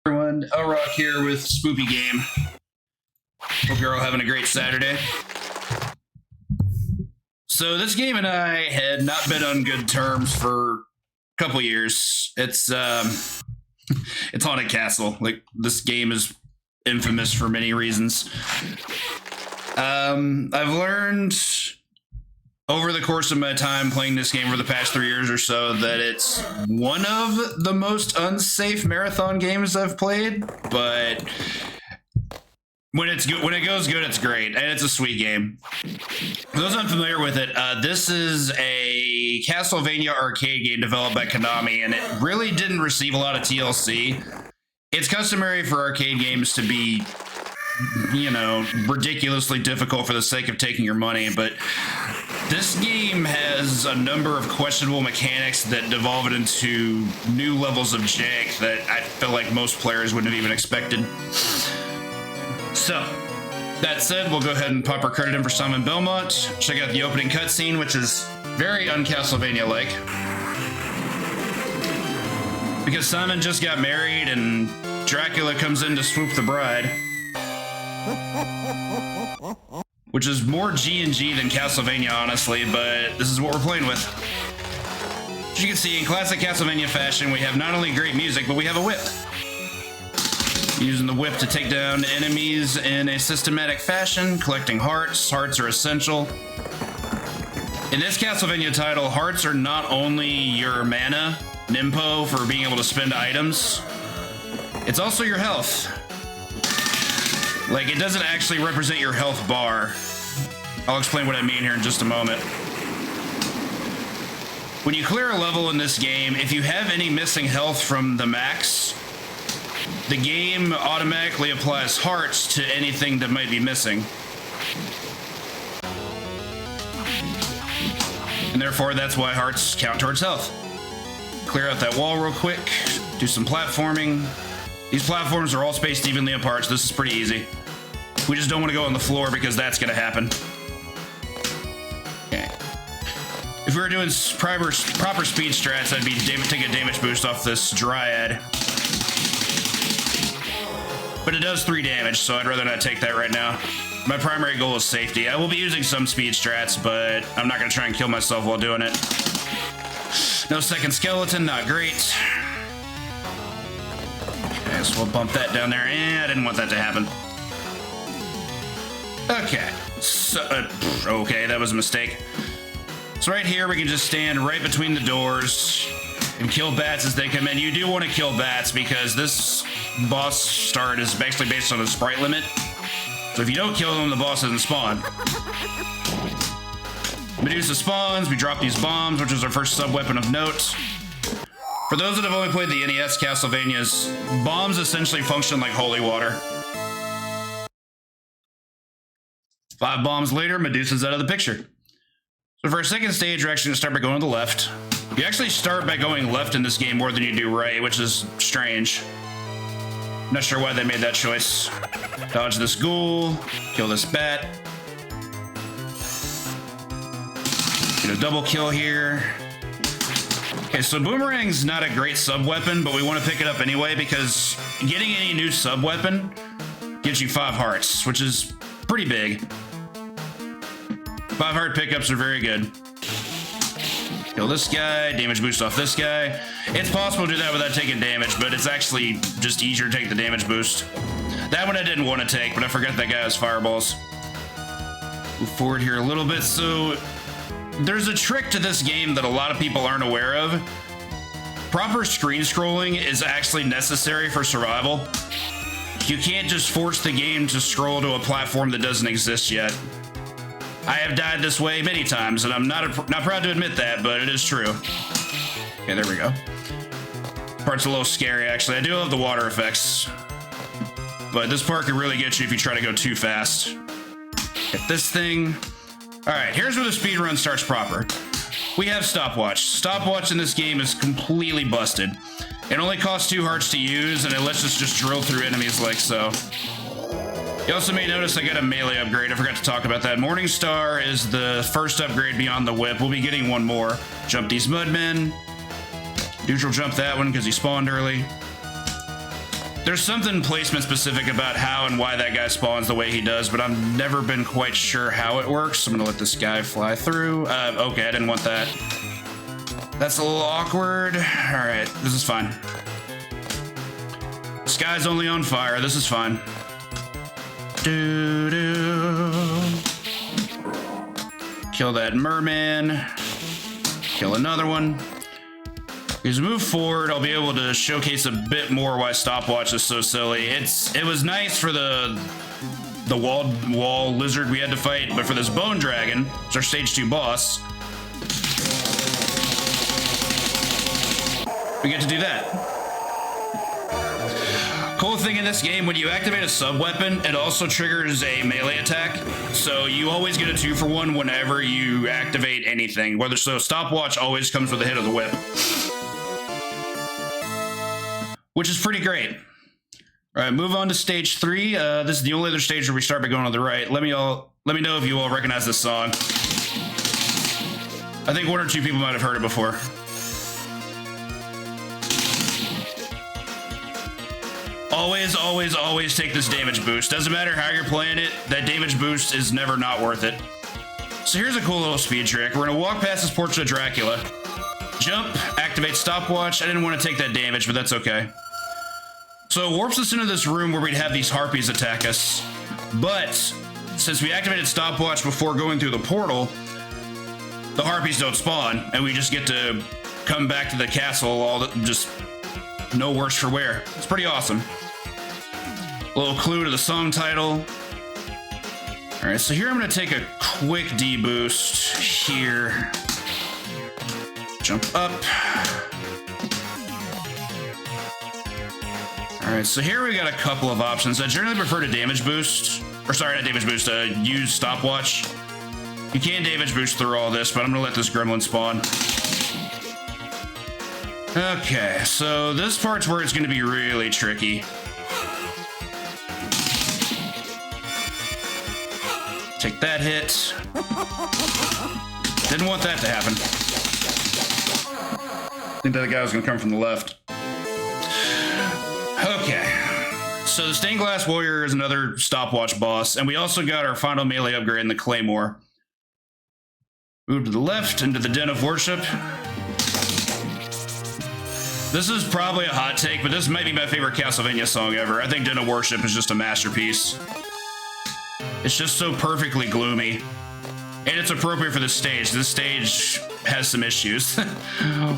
Everyone, LRock here with Spoopy Game. Hope you're all having a great Saturday. So this game and I had not been on good terms for a couple years. It's Haunted Castle. Like, this game is infamous for many reasons. I've learned over the course of my time playing this game for the past 3 years or so that it's one of the most unsafe marathon games I've played, but when it goes good, it's great, and it's a sweet game. For those unfamiliar with it, this is a Castlevania arcade game developed by Konami, and it really didn't receive a lot of TLC. It's customary for arcade games to be, you know, ridiculously difficult for the sake of taking your money, but this game has a number of questionable mechanics that devolve it into new levels of jank that I feel like most players wouldn't have even expected. So, that said, we'll go ahead and pop our credit in for Simon Belmont. Check out the opening cutscene, which is very un-Castlevania-like. Because Simon just got married and Dracula comes in to swoop the bride. Which is more G&G than Castlevania, honestly, but this is what we're playing with. As you can see, in classic Castlevania fashion, we have not only great music, but we have a whip. Using the whip to take down enemies in a systematic fashion, collecting hearts. Hearts are essential. In this Castlevania title, hearts are not only your mana, Nimpo, for being able to spend items, it's also your health. Like, it doesn't actually represent your health bar. I'll explain what I mean here in just a moment. When you clear a level in this game, if you have any missing health from the max, the game automatically applies hearts to anything that might be missing. And therefore, that's why hearts count towards health. Clear out that wall real quick, do some platforming. These platforms are all spaced evenly apart, so this is pretty easy. We just don't want to go on the floor because that's going to happen. Okay. If we were doing proper speed strats, I'd be take a damage boost off this Dryad. But it does 3 damage, so I'd rather not take that right now. My primary goal is safety. I will be using some speed strats, but I'm not going to try and kill myself while doing it. No second skeleton, not great. Okay, so we'll bump that down there. I didn't want that to happen. Okay, so, okay, that was a mistake. So right here, we can just stand right between the doors and kill bats as they come in. You do want to kill bats because this boss start is actually based on a sprite limit. So if you don't kill them, the boss doesn't spawn. Medusa spawns, we drop these bombs, which is our first sub-weapon of note. For those that have only played the NES Castlevanias, bombs essentially function like holy water. 5 bombs later, Medusa's out of the picture. So for our second stage, we're actually going to start by going to the left. You actually start by going left in this game more than you do right, which is strange. I'm not sure why they made that choice. Dodge this ghoul, kill this bat. Get a double kill here. Okay, so Boomerang's not a great sub-weapon, but we want to pick it up anyway because getting any new sub-weapon gives you 5 hearts, which is pretty big. 5 heart pickups are very good. Kill this guy, damage boost off this guy. It's possible to do that without taking damage, but it's actually just easier to take the damage boost. That one I didn't want to take, but I forgot that guy has fireballs. Move forward here a little bit. So there's a trick to this game that a lot of people aren't aware of. Proper screen scrolling is actually necessary for survival. You can't just force the game to scroll to a platform that doesn't exist yet. I have died this way many times, and I'm not proud to admit that, but it is true. Okay, there we go. Part's a little scary, actually. I do love the water effects, but this part can really get you if you try to go too fast. Hit this thing. All right, here's where the speed run starts proper. We have stopwatch. Stopwatch in this game is completely busted. It only costs 2 hearts to use, and it lets us just drill through enemies like so. You also may notice I got a melee upgrade. I forgot to talk about that. Morningstar is the first upgrade beyond the whip. We'll be getting one more. Jump these mudmen. Neutral jump that one because he spawned early. There's something placement specific about how and why that guy spawns the way he does, but I've never been quite sure how it works. So I'm gonna let this guy fly through. Okay, I didn't want that. That's a little awkward. All right, this is fine. This guy's only on fire. This is fine. Kill that merman. Kill another one. As we move forward, I'll be able to showcase a bit more why stopwatch is so silly. It was nice for the wall lizard we had to fight, but for this bone dragon, it's our stage 2 boss, we get to do that. Cool thing in this game, when you activate a sub-weapon, it also triggers a melee attack. So you always get a 2-for-1 whenever you activate anything. So stopwatch always comes with a hit of the whip. Which is pretty great. All right, move on to stage 3. This is the only other stage where we start by going on the right. Let me know if you all recognize this song. I think 1 or 2 people might have heard it before. Always, always, always take this damage boost. Doesn't matter how you're playing it, that damage boost is never not worth it. So here's a cool little speed trick. We're gonna walk past this portrait of Dracula. Jump, activate stopwatch. I didn't want to take that damage, but that's okay. So it warps us into this room where we'd have these harpies attack us. But since we activated stopwatch before going through the portal, the harpies don't spawn, and we just get to come back to the castle just no worse for wear. It's pretty awesome. A little clue to the song title. All right, so here I'm gonna take a quick D-boost here. Jump up. All right, so here we got a couple of options. I generally prefer to damage boost, or sorry, not damage boost, use stopwatch. You can damage boost through all this, but I'm gonna let this gremlin spawn. Okay, so this part's where it's gonna be really tricky. Take that hit. Didn't want that to happen. I think that guy was gonna come from the left. Okay, so the Stained Glass Warrior is another stopwatch boss, and we also got our final melee upgrade in the Claymore. Move to the left into the Den of Worship. This is probably a hot take, but this might be my favorite Castlevania song ever. I think Den of Worship is just a masterpiece. It's just so perfectly gloomy. And it's appropriate for this stage. This stage has some issues.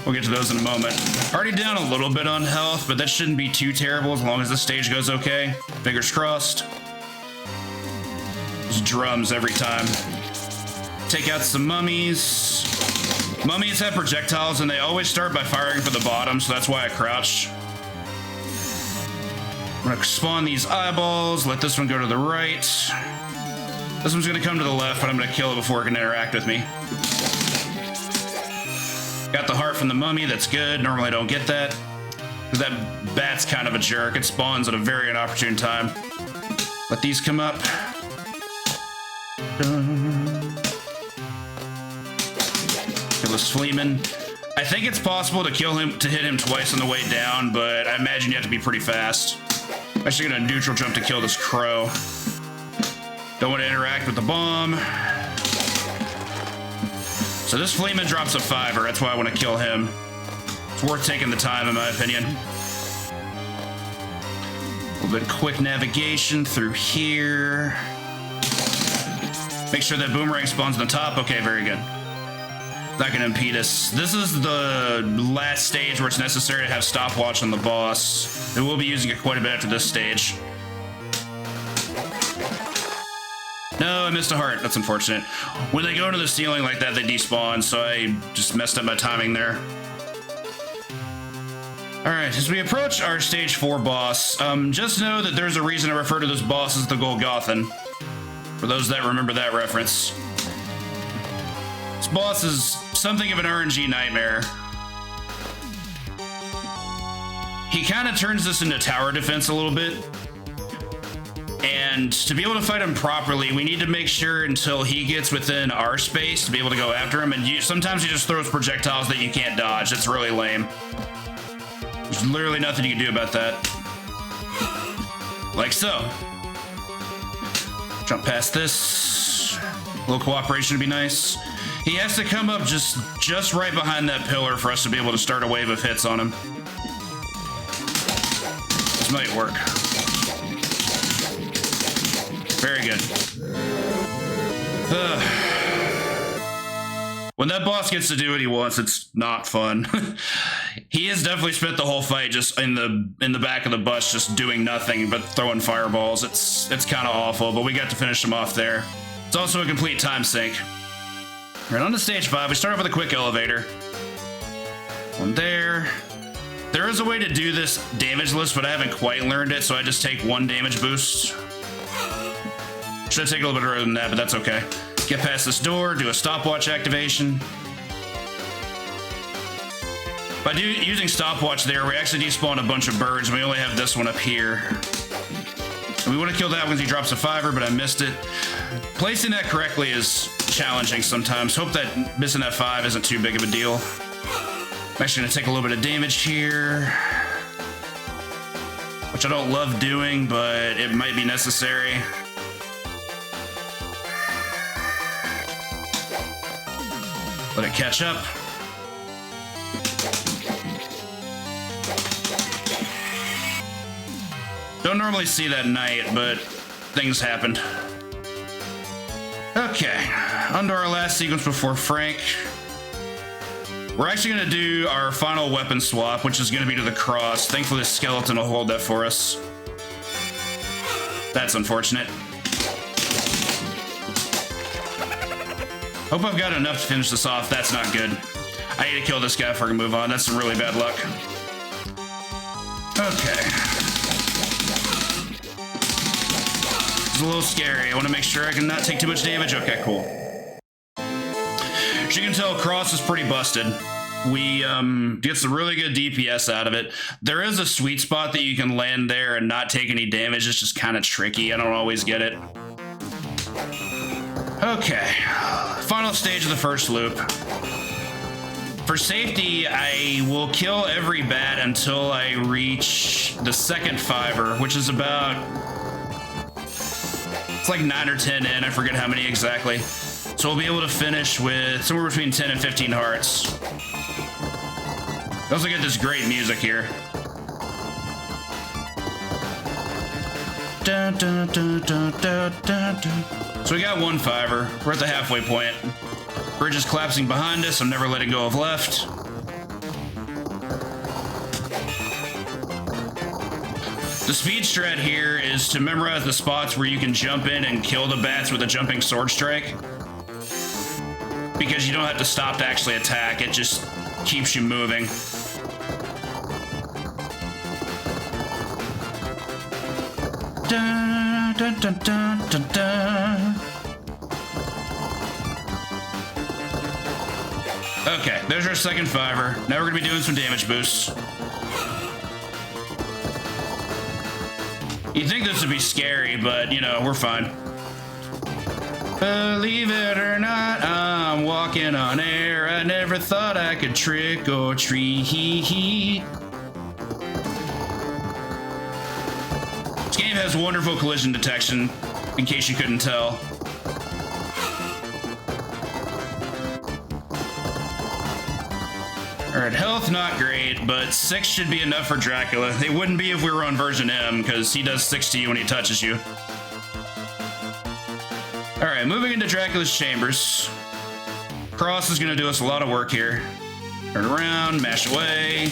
We'll get to those in a moment. Already down a little bit on health, but that shouldn't be too terrible as long as the stage goes okay. Fingers crossed. Just drums every time. Take out some mummies. Mummies have projectiles, and they always start by firing for the bottom, so that's why I crouched. I'm gonna spawn these eyeballs, let this one go to the right. This one's gonna come to the left, but I'm gonna kill it before it can interact with me. Got the heart from the mummy, that's good. Normally I don't get that. That bat's kind of a jerk. It spawns at a very inopportune time. Let these come up. Kill this Fleeman. I think it's possible to hit him twice on the way down, but I imagine you have to be pretty fast. I'm actually gonna neutral jump to kill this crow. Don't want to interact with the bomb. So this Fleeman drops a 5er, that's why I want to kill him. It's worth taking the time, in my opinion. A little bit quick navigation through here. Make sure that boomerang spawns on the top. Okay, very good. Not gonna impede us. This is the last stage where it's necessary to have stopwatch on the boss. And we'll be using it quite a bit after this stage. No, I missed a heart. That's unfortunate. When they go into the ceiling like that, they despawn, so I just messed up my timing there. All right, as we approach our stage 4 boss, just know that there's a reason I refer to this boss as the Golgothan. For those that remember that reference. This boss is something of an RNG nightmare. He kind of turns this into tower defense a little bit. And to be able to fight him properly, we need to make sure until he gets within our space to be able to go after him. And sometimes he just throws projectiles that you can't dodge. It's really lame. There's literally nothing you can do about that. Like so. Jump past this. A little cooperation would be nice. He has to come up just right behind that pillar for us to be able to start a wave of hits on him. This might work. Very good. When that boss gets to do what he wants, it's not fun. He has definitely spent the whole fight just in the back of the bus, just doing nothing but throwing fireballs. It's kind of awful, but we got to finish him off there. It's also a complete time sink. Right on to stage 5, we start off with a quick elevator. One there. There is a way to do this damageless, but I haven't quite learned it, so I just take 1 damage boost. Should have taken a little bit earlier than that, but that's okay. Get past this door, do a stopwatch activation. By using stopwatch there, we actually despawn a bunch of birds, and we only have this one up here. And we would have killed that one because he drops a 5er, but I missed it. Placing that correctly is challenging sometimes. Hope that missing that 5 isn't too big of a deal. I'm actually going to take a little bit of damage here, which I don't love doing, but it might be necessary. Let it catch up. Don't normally see that night, but things happened. Okay, on to our last sequence before Frank. We're actually going to do our final weapon swap, which is going to be to the cross. Thankfully, the skeleton will hold that for us. That's unfortunate. Hope I've got enough to finish this off. That's not good. I need to kill this guy before I can move on. That's some really bad luck. Okay. It's a little scary. I want to make sure I can not take too much damage. Okay, cool. As you can tell, cross is pretty busted. We get some really good DPS out of it. There is a sweet spot that you can land there and not take any damage. It's just kind of tricky. I don't always get it. Okay, final stage of the first loop. For safety, I will kill every bat until I reach the second 5er, which is about, it's like 9 or 10 in, I forget how many exactly. So we'll be able to finish with somewhere between 10 and 15 hearts. We also get this great music here. Dun, dun, dun, dun, dun, dun, dun. So we got 1 5er. We're at the halfway point. Bridge is collapsing behind us. I'm never letting go of left. The speed strat here is to memorize the spots where you can jump in and kill the bats with a jumping sword strike. Because you don't have to stop to actually attack. It just keeps you moving. Dun, dun, dun, dun, dun, dun. Okay, there's our second 5er. Now we're gonna be doing some damage boosts. You'd think this would be scary, but you know, we're fine. Believe it or not, I'm walking on air. I never thought I could trick or treat. This game has wonderful collision detection, in case you couldn't tell. Alright, health not great, but 6 should be enough for Dracula. It wouldn't be if we were on version M, because he does 6 to you when he touches you. Alright, moving into Dracula's chambers. Cross is going to do us a lot of work here. Turn around, mash away.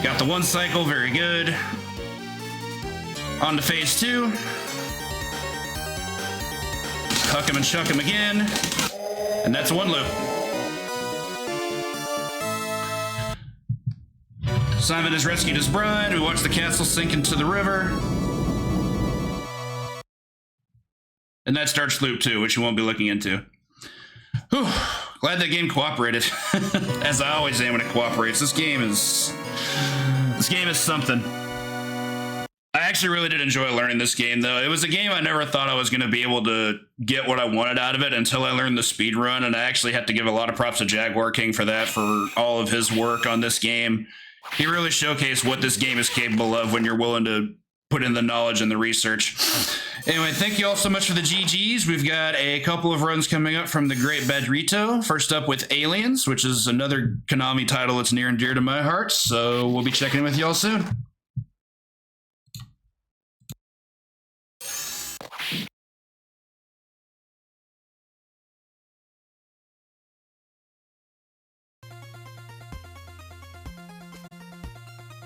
Got the 1 cycle, very good. On to phase 2. Huck him and chuck him again. And that's 1 loop. Simon has rescued his bride. We watch the castle sink into the river. And that starts loop 2, which you won't be looking into. Whew. Glad that game cooperated. As I always am when it cooperates. This game is something. I actually really did enjoy learning this game, though. It was a game I never thought I was going to be able to get what I wanted out of it until I learned the speed run, and I actually had to give a lot of props to Jaguar King for that, for all of his work on this game. He really showcased what this game is capable of when you're willing to put in the knowledge and the research. Anyway, thank you all so much for the GGs. We've got a couple of runs coming up from the Great Bedrito. First up with Aliens, which is another Konami title that's near and dear to my heart. So we'll be checking in with y'all soon.